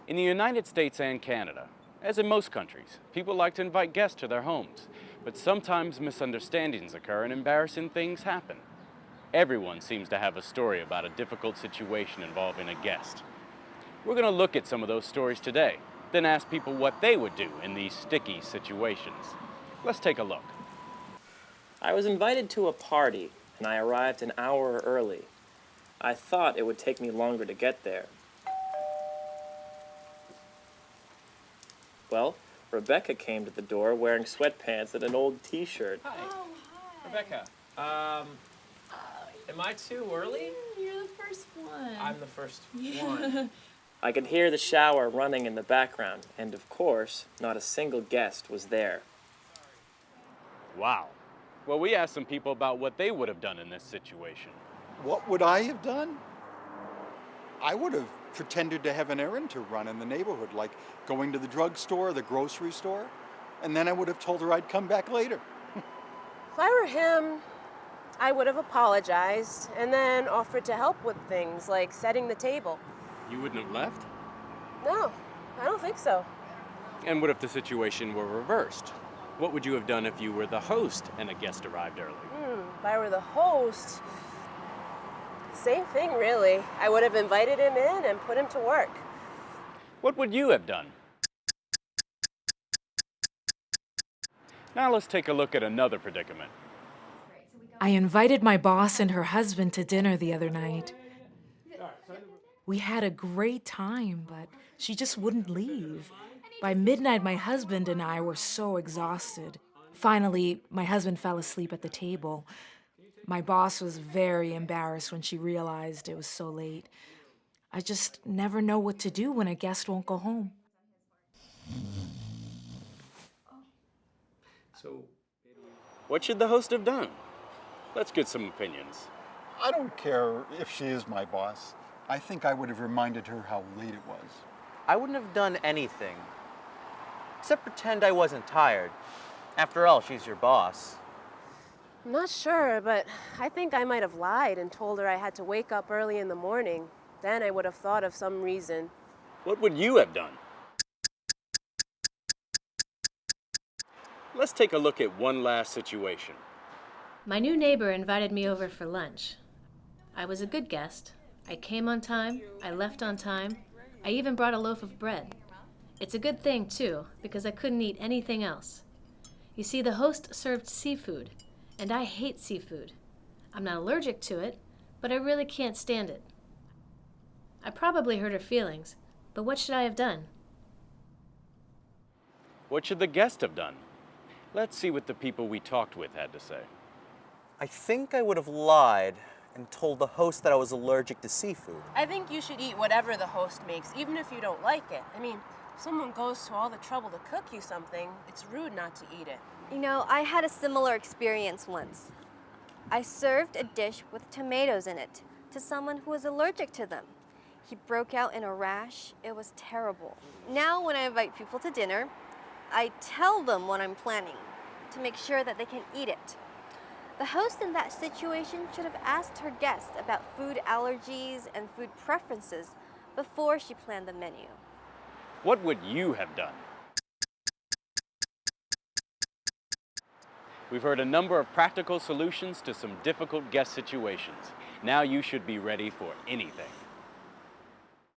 In the United States and Canada, as in most countries, people like to invite guests to their homes, but sometimes misunderstandings occur and embarrassing things happen. Everyone seems to have a story about a difficult situation involving a guest. We're going to look at some of those stories today, then ask people what they would do in these sticky situations. Let's take a look. I was invited to a party, and I arrived an hour early. I thought it would take me longer to get there. Well, Rebecca came to the door wearing sweatpants and an old t-shirt. Hi. Oh, hi. Rebecca, am I too early? You're the first one. I'm the first one. I could hear the shower running in the background, and of course, not a single guest was there. Wow. Well, we asked some people about what they would have done in this situation. What would I have done? I would have pretended to have an errand to run in the neighborhood, like going to the drugstore, the grocery store, and then I would have told her I'd come back later. If I were him, I would have apologized and then offered to help with things like setting the table. You wouldn't have left? No, I don't think so. And what if the situation were reversed? What would you have done if you were the host and a guest arrived early? If I were the host, same thing really. I would have invited him in and put him to work. What would you have done? Now let's take a look at another predicament. I invited my boss and her husband to dinner the other night. We had a great time, but she just wouldn't leave. By midnight, my husband and I were so exhausted. Finally, my husband fell asleep at the table. My boss was very embarrassed when she realized it was so late. I just never know what to do when a guest won't go home. What should the host have done? Let's get some opinions. I don't care if she is my boss. I think I would have reminded her how late it was. I wouldn't have done anything, except pretend I wasn't tired. After all, she's your boss. I'm not sure, but I think I might have lied and told her I had to wake up early in the morning. Then I would have thought of some reason. What would you have done? Let's take a look at one last situation. My new neighbor invited me over for lunch. I was a good guest. I came on time, I left on time, I even brought a loaf of bread. It's a good thing, too, because I couldn't eat anything else. You see, the host served seafood, and I hate seafood. I'm not allergic to it, but I really can't stand it. I probably hurt her feelings, but what should I have done? What should the guest have done? Let's see what the people we talked with had to say. I think I would have lied and told the host that I was allergic to seafood. I think you should eat whatever the host makes, even if you don't like it. I mean, if someone goes to all the trouble to cook you something, it's rude not to eat it. You know, I had a similar experience once. I served a dish with tomatoes in it to someone who was allergic to them. He broke out in a rash. It was terrible. Now, when I invite people to dinner, I tell them what I'm planning to make sure that they can eat it. The host in that situation should have asked her guests about food allergies and food preferences before she planned the menu. What would you have done? We've heard a number of practical solutions to some difficult guest situations. Now you should be ready for anything.